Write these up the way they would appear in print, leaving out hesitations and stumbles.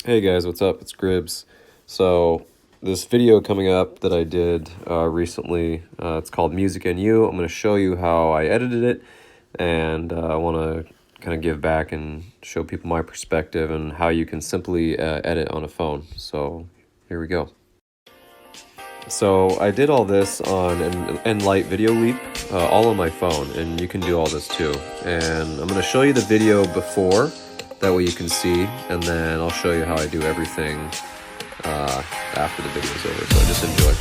Hey guys, what's up? It's Gribbs. So, this video coming up that I did recently, it's called Music and You. I'm going to show you how I edited it, and I want to kind of give back and show people my perspective and how you can simply edit on a phone. So, here we go. So, I did all this on an Enlight Video Leap, all on my phone, and you can do all this too. And I'm going to show you the video before. That way you can see, and then I'll show you how I do everything after the video's over, so just enjoy.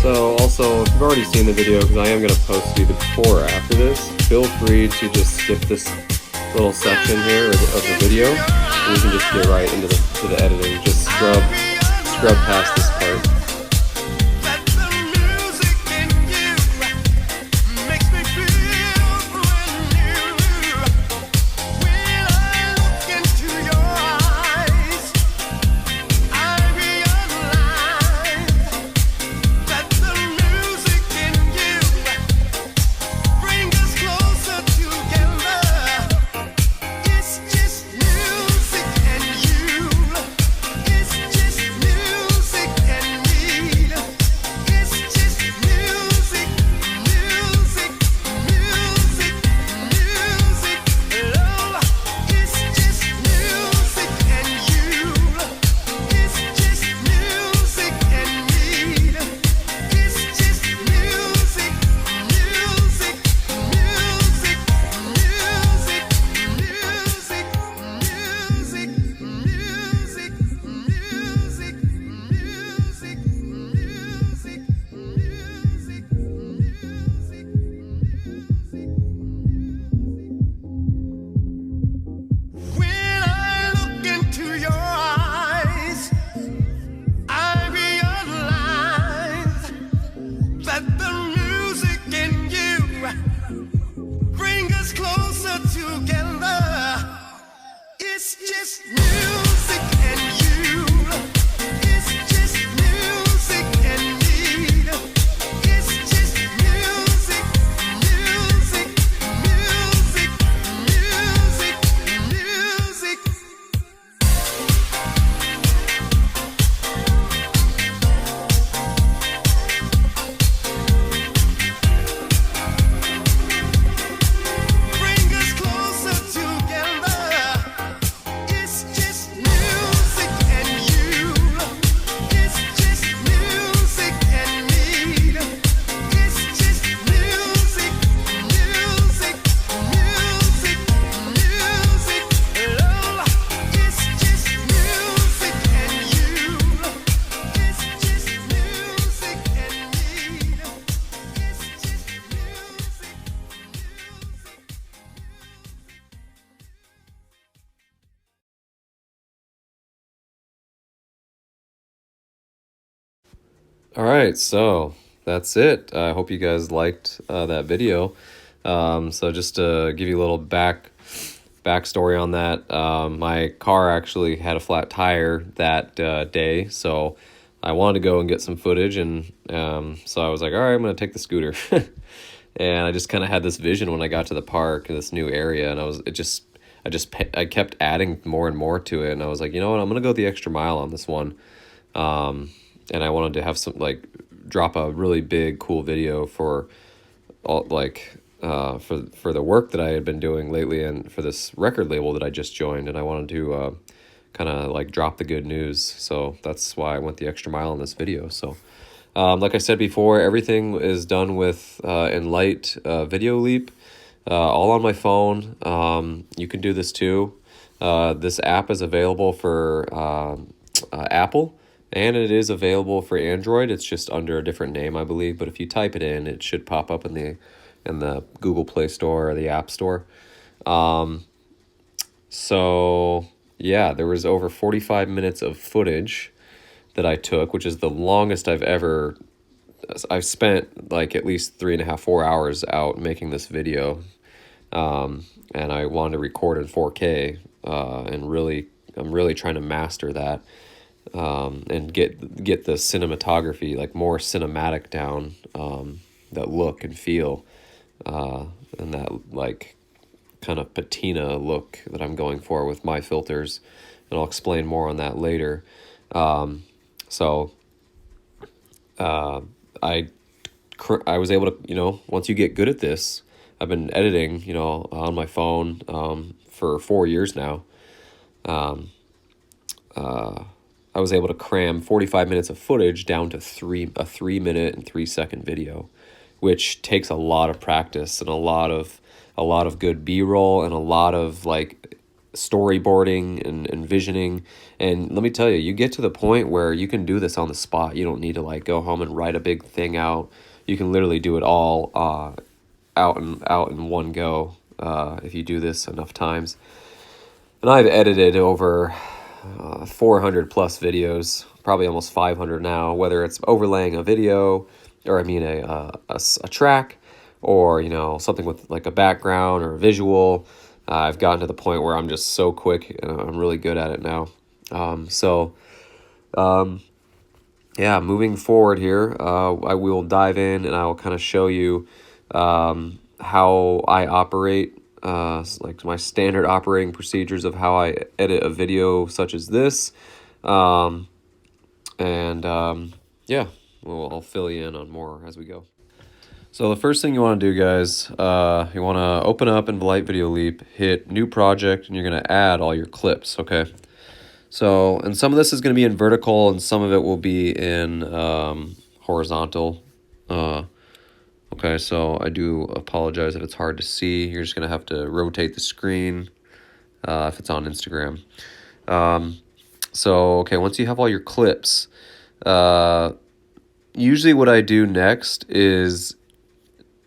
So also, if you've already seen the video, because I am going to post you the before or after this, feel free to just skip this little section here of the video, and you can just get right into the editing. Just scrub past this part. All right, so that's it. I hope you guys liked that video. So just to give you a little backstory on that, my car actually had a flat tire that day, so I wanted to go and get some footage, and so I was like, all right, I'm gonna take the scooter. And I just kind of had this vision when I got to the park, this new area, and I kept adding more and more to it, and I was like, you know what, I'm gonna go the extra mile on this one. And I wanted to have some, like, drop a really big cool video for all, like, for the work that I had been doing lately, and for this record label that I just joined, and I wanted to kind of like drop the good news. So that's why I went the extra mile in this video. So like I said before, everything is done with Enlight Video Leap, all on my phone. You can do this too. This app is available for Apple, and it is available for Android. It's just under a different name, I believe. But if you type it in, it should pop up in the Google Play Store or the App Store. So yeah, there was over 45 minutes of footage that I took, which is the longest I've spent like at least 3.5, 4 hours out making this video. And I wanted to record in 4K, and I'm really trying to master that, and get the cinematography, like more cinematic down, that look and feel. and that like kind of patina look that I'm going for with my filters, and I'll explain more on that later. So I I was able to, once you get good at this, I've been editing, on my phone for 4 years now. I was able to cram 45 minutes of footage down to a 3 minute and 3 second video, which takes a lot of practice and a lot of good B-roll and a lot of like storyboarding and envisioning. And let me tell you, you get to the point where you can do this on the spot. You don't need to like go home and write a big thing out. You can literally do it all out in one go if you do this enough times. And I've edited over 400 plus videos, probably almost 500 now, whether it's overlaying a video or I mean a track, or something with like a background or a visual. I've gotten to the point where I'm just so quick and I'm really good at it now. Yeah, moving forward here, I will dive in and I will kind of show you how I operate, like my standard operating procedures of how I edit a video such as this. Yeah, well, I'll fill you in on more as we go. So the first thing you want to do, guys, you want to open up Involite Video Leap, hit New Project, and you're going to add all your clips, okay? So, and some of this is going to be in vertical and some of it will be in horizontal. Okay, so I do apologize if it's hard to see. You're just going to have to rotate the screen if it's on Instagram. Okay, once you have all your clips, usually what I do next is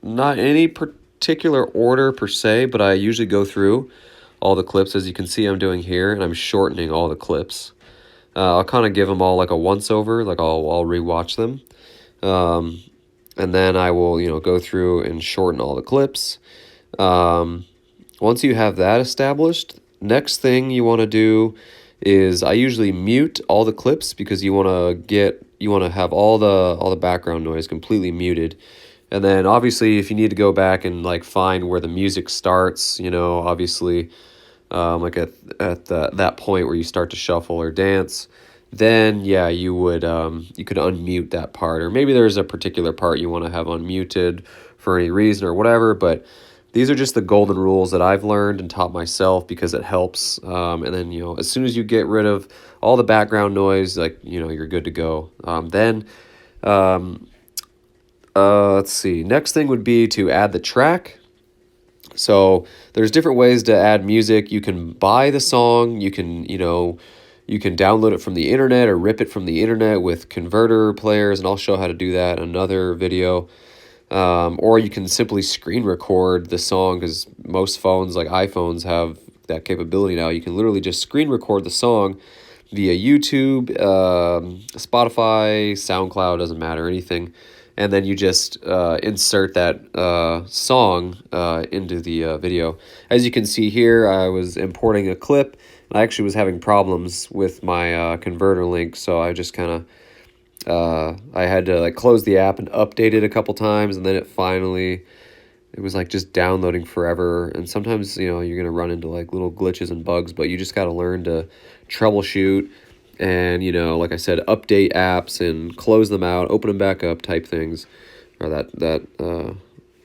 not any particular order per se, but I usually go through all the clips, as you can see I'm doing here, and I'm shortening all the clips. I'll kind of give them all like a once-over, like I'll rewatch them. And then I will, go through and shorten all the clips. Once you have that established, next thing you want to do is I usually mute all the clips because you want to have all the background noise completely muted. And then obviously if you need to go back and like find where the music starts, obviously like at that point where you start to shuffle or dance, then yeah, you could unmute that part, or maybe there's a particular part you want to have unmuted for any reason or whatever. But these are just the golden rules that I've learned and taught myself because it helps. And then as soon as you get rid of all the background noise, like you're good to go. Let's see. Next thing would be to add the track. So there's different ways to add music. You can buy the song. You can download it from the internet or rip it from the internet with converter players, and I'll show how to do that in another video. Or you can simply screen record the song, because most phones, like iPhones, have that capability now. You can literally just screen record the song via YouTube, Spotify, SoundCloud, doesn't matter, anything. And then you just insert that song into the video. As you can see here, I was importing a clip. I actually was having problems with my converter link, so I just kind of I had to like close the app and update it a couple times, and then it was like just downloading forever. And sometimes you're gonna run into like little glitches and bugs, but you just got to learn to troubleshoot and like I said, update apps and close them out, open them back up, type things, or that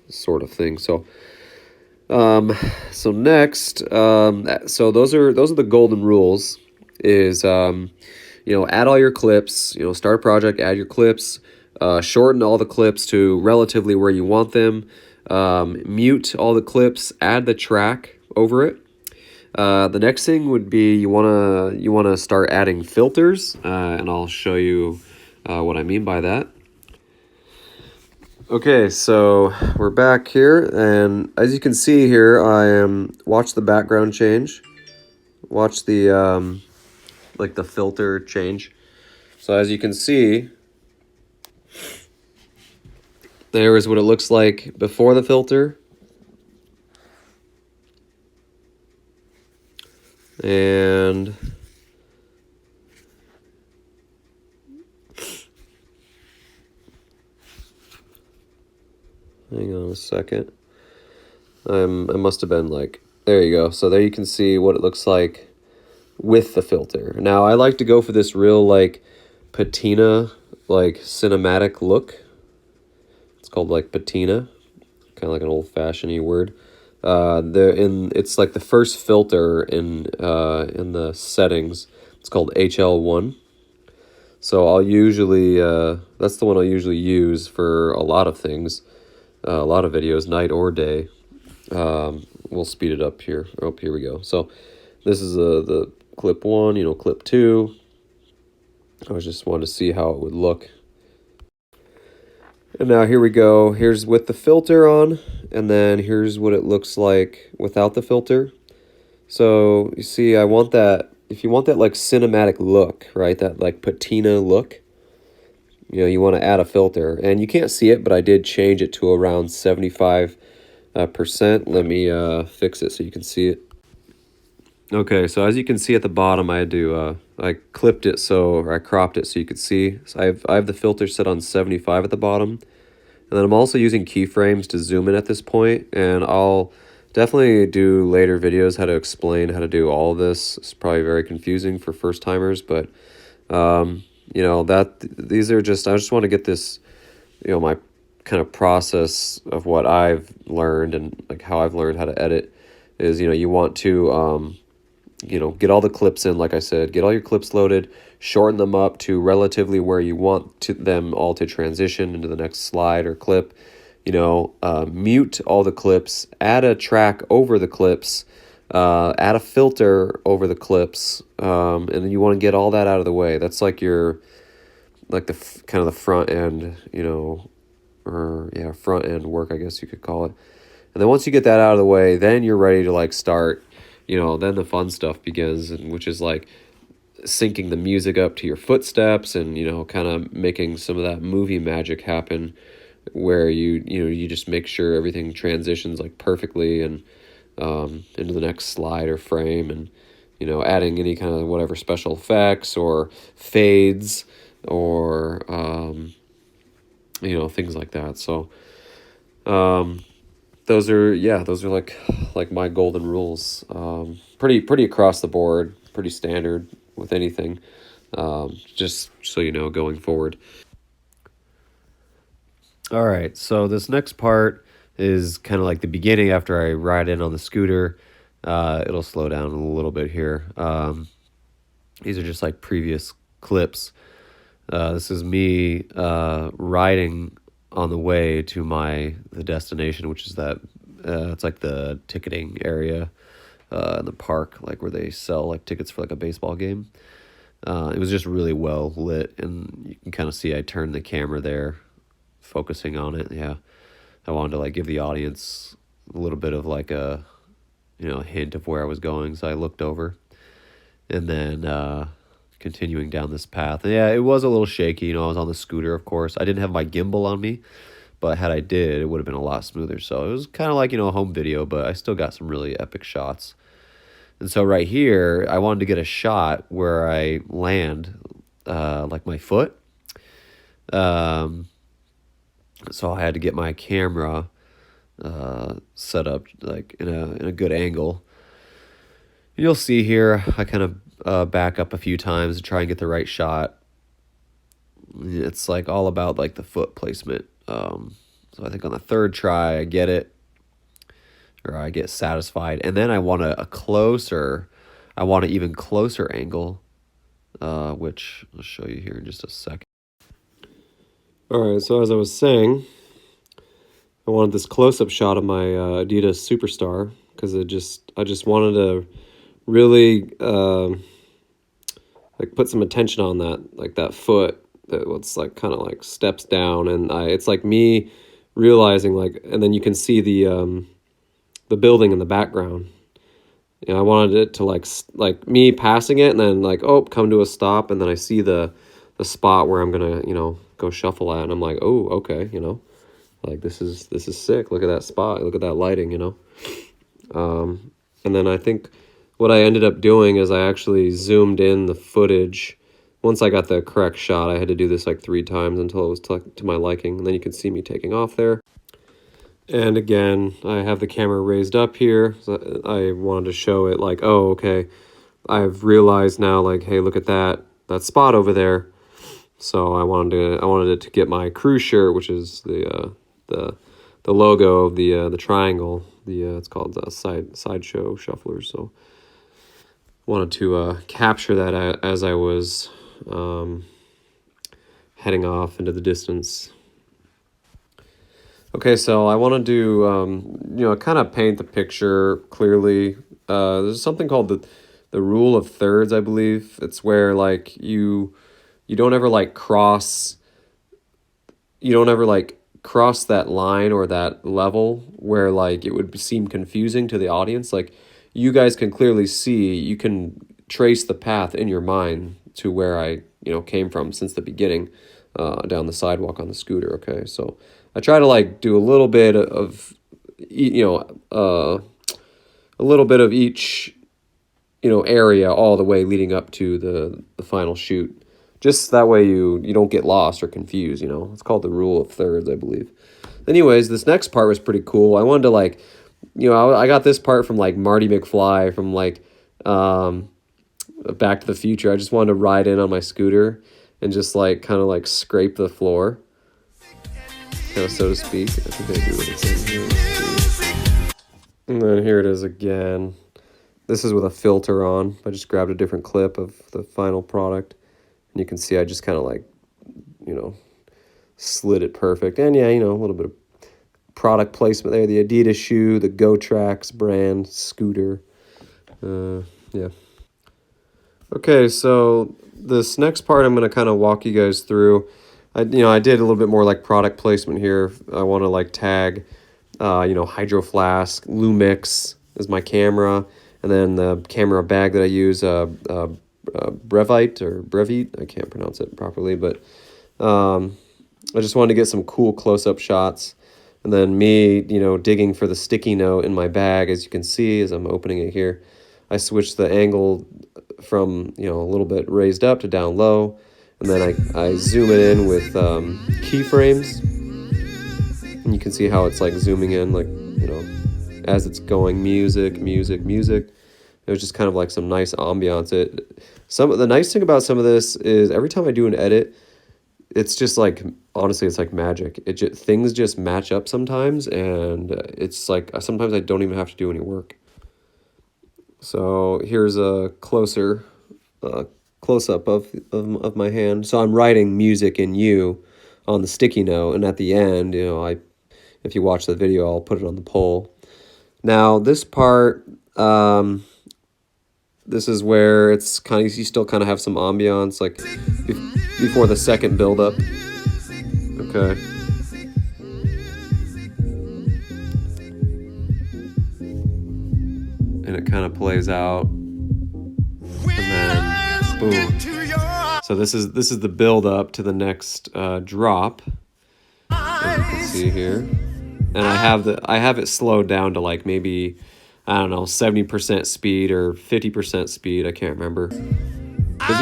sort of thing. So next, so those are the golden rules. Is add all your clips. Start a project, add your clips, shorten all the clips to relatively where you want them. Mute all the clips, add the track over it. The next thing would be you wanna start adding filters, and I'll show you what I mean by that. Okay, so we're back here, and as you can see here, watch the background change, watch the like the filter change. So as you can see, there is what it looks like before the filter. And hang on a second. I must have been like, there you go. So there you can see what it looks like with the filter. Now I like to go for this real like patina, like cinematic look. It's called like patina, kind of like an old-fashioned word. It's like the first filter in the settings. It's called HL1. So I'll usually that's the one I'll usually use for a lot of things, a lot of videos, night or day. We'll speed it up here. Oh, here we go. So this is the clip 1, clip 2. I was just wanted to see how it would look. And now here we go. Here's with the filter on, and then here's what it looks like without the filter. So you see, I want that, if you want that like cinematic look, right? That like patina look, you want to add a filter. And you can't see it, but I did change it to around 75%. Let me fix it so you can see it. Okay, so as you can see at the bottom, I had to I clipped it or I cropped it so you could see. So I have the filter set on 75 at the bottom, and then I'm also using keyframes to zoom in at this point. And I'll definitely do later videos how to explain how to do all of this. It's probably very confusing for first timers, but these are just, I just want to get this, my kind of process of what I've learned and like how I've learned how to edit is, you want to get all the clips in, like I said, get all your clips loaded, shorten them up to relatively where you want them all to transition into the next slide or clip, mute all the clips, add a track over the clips, add a filter over the clips, and then you want to get all that out of the way. That's like your, like the kind of the front end, front end work, I guess you could call it. And then once you get that out of the way, then you're ready to like start, then the fun stuff begins, which is like syncing the music up to your footsteps and, kind of making some of that movie magic happen where you just make sure everything transitions like perfectly and into the next slide or frame, and, adding any kind of whatever special effects or fades or, things like that. So, those are like my golden rules. Pretty across the board, pretty standard with anything. Just so you know, going forward. All right, so this next part is kind of like the beginning after I ride in on the scooter. It'll slow down a little bit here. These are just like previous clips. This is me riding on the way to the destination, which is that it's like the ticketing area in the park, like where they sell like tickets for like a baseball game. It was just really well lit, and you can kind of see I turned the camera there, focusing on it. Yeah, I wanted to like give the audience a little bit of like a hint of where I was going, so I looked over, and then continuing down this path. Yeah, it was a little shaky. I was on the scooter, of course. I didn't have my gimbal on me, but had I did, it would have been a lot smoother. So it was kind of like, a home video, but I still got some really epic shots. And so right here, I wanted to get a shot where I land, like my foot. So I had to get my camera set up like in a good angle. You'll see here, I kind of back up a few times to try and get the right shot. It's like all about like the foot placement. So I think on the third try I get it, or I get satisfied, and then I want an even closer angle, which I'll show you here in just a second. All right, so as I was saying, I wanted this close-up shot of my Adidas Superstar because I just wanted to really like put some attention on that, like that foot that was like kind of like steps down, and it's like me realizing like, and then you can see the building in the background. I wanted it to like me passing it and then like, oh, come to a stop, and then I see the spot where I'm gonna go shuffle at, and I'm like, oh, okay, like this is sick. Look at that spot. Look at that lighting. And then I think what I ended up doing is I actually zoomed in the footage. Once I got the correct shot, I had to do this like 3 times until it was to my liking. And then you can see me taking off there. And again, I have the camera raised up here. So I wanted to show it like, oh, okay, I've realized now, like, hey, look at that spot over there. So I wanted it to get my crew shirt, which is the logo of the triangle. It's called Sideshow Shufflers. So wanted to capture that as I was heading off into the distance. Okay, so I want to do kind of paint the picture clearly. There's something called the rule of thirds, I believe. It's where like you don't ever like cross that line or that level where like it would seem confusing to the audience. Like you guys can clearly see, you can trace the path in your mind to where I came from since the beginning, down the sidewalk on the scooter. Okay, so I try to like do a little bit of a little bit of each area all the way leading up to the final shoot. Just that way you don't get lost or confused, It's called the rule of thirds, I believe. Anyways, this next part was pretty cool. I wanted to like, I got this part from like Marty McFly from like Back to the Future. I just wanted to ride in on my scooter and just like kind of like scrape the floor, kind of so to speak. I think I do it in here. And then here it is again. This is with a filter on. I just grabbed a different clip of the final product. And you can see I just kind of like, slid it perfect. And yeah, a little bit of product placement there. The Adidas shoe, the GoTrax brand scooter. Yeah. Okay, so this next part I'm going to kind of walk you guys through. I did a little bit more like product placement here. I want to like tag, Hydro Flask, Lumix is my camera. And then the camera bag that I use, Brevite, I can't pronounce it properly, but I just wanted to get some cool close-up shots. And then me, digging for the sticky note in my bag, as you can see, as I'm opening it here. I switched the angle from, a little bit raised up to down low. And then I zoom it in with keyframes. And you can see how it's like zooming in, like, as it's going, music. It was just kind of like some nice ambiance. The nice thing about some of this is every time I do an edit, it's just like, honestly, it's like magic. Things just match up sometimes, and it's like sometimes I don't even have to do any work. So here's a close-up of my hand. So I'm writing music in U on the sticky note, and at the end, if you watch the video, I'll put it on the poll. Now this part, this is where it's kind of, you still kind of have some ambiance, like before the second build-up. Okay. And it kind of plays out, and then boom. So this is the build-up to the next drop, as you can see here. And I have it slowed down to like maybe, I don't know, 70% speed or 50% speed. I can't remember. Because,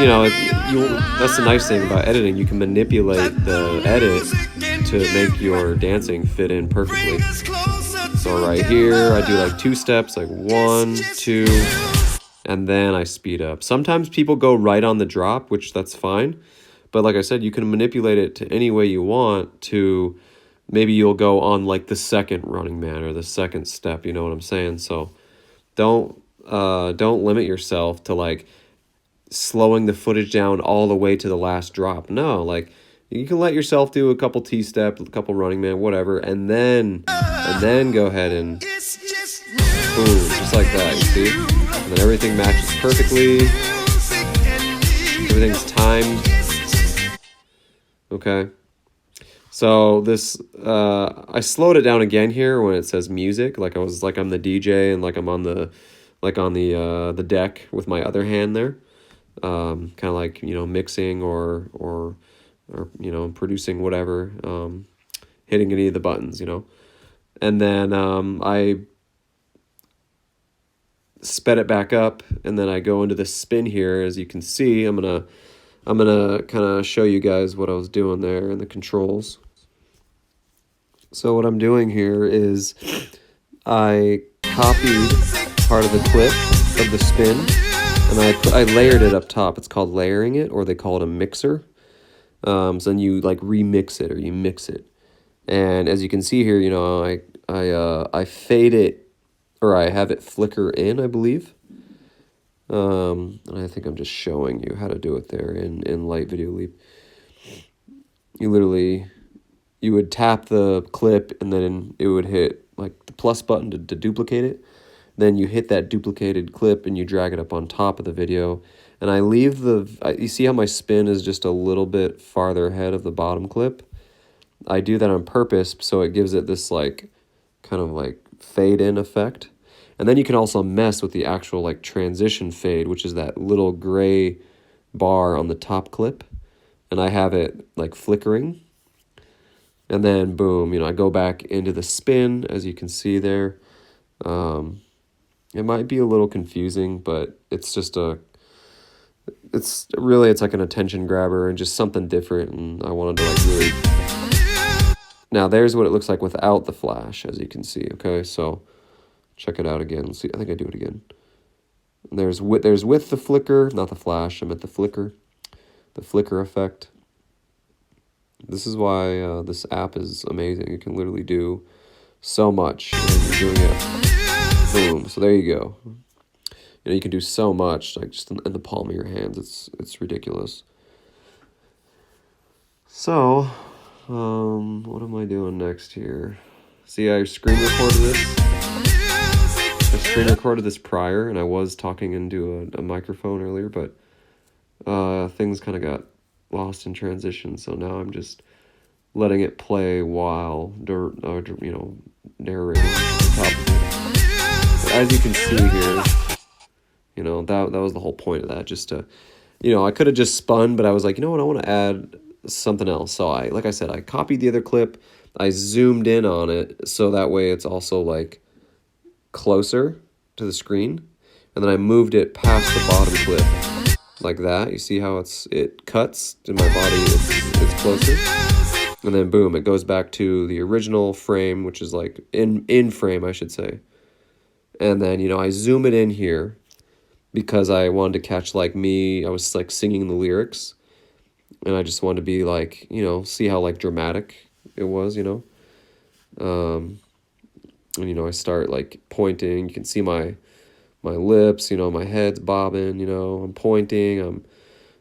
that's the nice thing about editing. You can manipulate the edit to make your dancing fit in perfectly. So right here, I do like 2 steps, like 1, 2, and then I speed up. Sometimes people go right on the drop, which that's fine. But like I said, you can manipulate it to any way you want to. Maybe you'll go on like the second Running Man or the second step, you know what I'm saying? So don't limit yourself to like slowing the footage down all the way to the last drop. No, like you can let yourself do a couple T-step, a couple Running Man, whatever, and then go ahead and boom, just like that, you see? And then everything matches perfectly. Everything's timed. Okay. So this, I slowed it down again here when it says music, like I'm the DJ and like I'm on the deck with my other hand there, kind of like mixing or producing whatever, hitting any of the buttons, and then I sped it back up, and then I go into this spin here. As you can see, I'm gonna kind of show you guys what I was doing there and the controls. So what I'm doing here is I copied part of the clip of the spin, and I layered it up top. It's called layering it, or they call it a mixer. So then you like remix it or you mix it. And as you can see here, you know, I fade it, or I have it flicker in, I believe. And I think I'm just showing you how to do it there in Light Video Leap. You would tap the clip and then it would hit like the plus button to duplicate it. Then you hit that duplicated clip and you drag it up on top of the video. And I leave you see how my spin is just a little bit farther ahead of the bottom clip? I do that on purpose so it gives it this like kind of like fade in effect. And then you can also mess with the actual like transition fade, which is that little gray bar on the top clip. And I have it like flickering. And then boom, you know, I go back into the spin, as you can see there. It might be a little confusing, but it's just it's like an attention grabber and just something different. And I wanted to like really. Now there's what it looks like without the flash, as you can see. Okay, so check it out again. Let's see, I think I do it again. There's with the flicker, not the flash. I meant the flicker effect. This is why this app is amazing. You can literally do so much when you're doing it. Boom. So there you go. You know, you can do so much like just in the palm of your hands. It's ridiculous. So, what am I doing next here? See, I screen recorded this. I screen recorded this prior, and I was talking into a microphone earlier, but things kind of got lost in transition, so now I'm just letting it play while you know, narrating on top of it. But as you can see here, you know, that was the whole point of that, just to, you know, I could have just spun, but I was like, you know what, I want to add something else. So like I said, I copied the other clip, I zoomed in on it, so that way it's also like closer to the screen, and then I moved it past the bottom clip. Like that, you see how it cuts to my body, it's closer, and then boom, it goes back to the original frame, which is like in frame, I should say. And then, you know, I zoom it in here because I wanted to catch like me, I was like singing the lyrics, and I just wanted to be like, you know, see how like dramatic it was, you know. And you know, I start like pointing, you can see my lips, you know, my head's bobbing, you know, I'm pointing, I'm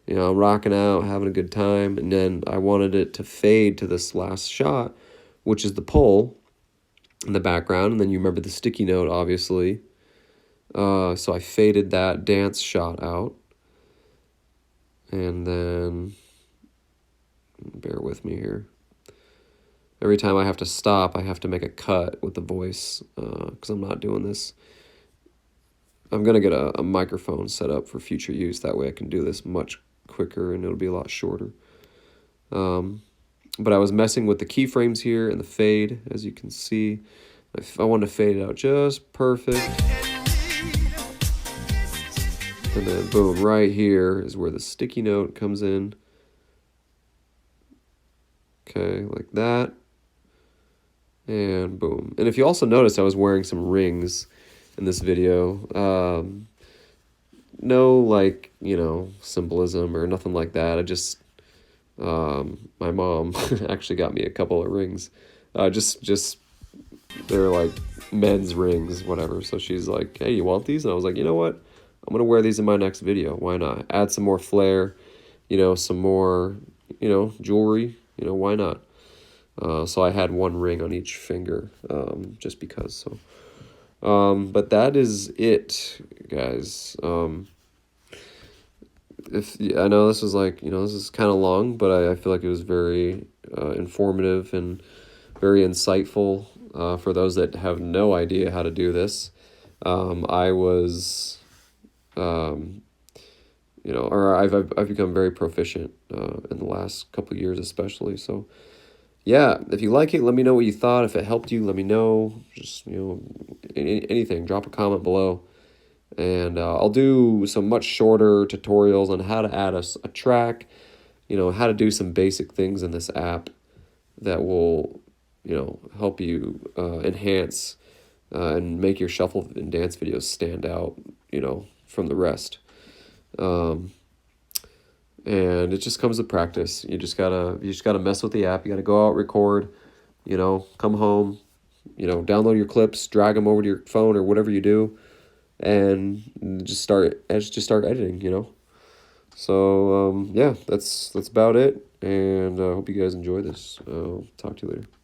rocking out, having a good time. And then I wanted it to fade to this last shot, which is the pole in the background. And then you remember the sticky note, obviously. So I faded that dance shot out. And then, bear with me here. Every time I have to stop, I have to make a cut with the voice, because I'm not doing this. I'm going to get a microphone set up for future use. That way I can do this much quicker and it'll be a lot shorter. But I was messing with the keyframes here and the fade, as you can see. I want to fade it out just perfect. And then boom, right here is where the sticky note comes in. Okay, like that. And boom. And if you also notice, I was wearing some rings in this video. No, like, you know, symbolism or nothing like that. I just, my mom actually got me a couple of rings. Just, they're like men's rings, whatever. So she's like, hey, you want these? And I was like, you know what? I'm going to wear these in my next video. Why not? Add some more flair, you know, some more, you know, jewelry, you know, why not? So I had one ring on each finger, just because, so. But that is it, guys. I know this was like, you know, this is kind of long, but I feel like it was very informative and very insightful for those that have no idea how to do this. I was, you know, or I've become very proficient in the last couple of years, especially. So, yeah, if you like it, let me know what you thought. If it helped you, let me know. Just, you know, anything. Drop a comment below. And I'll do some much shorter tutorials on how to add a track, you know, how to do some basic things in this app that will you know, help you enhance and make your shuffle and dance videos stand out, you know, from the rest. Um, and it just comes with practice. You just gotta mess with the app. You gotta go out, record, you know, come home, you know, download your clips, drag them over to your phone or whatever you do, and just start editing, you know. So yeah, that's about it, and I hope you guys enjoy this. Talk to you later.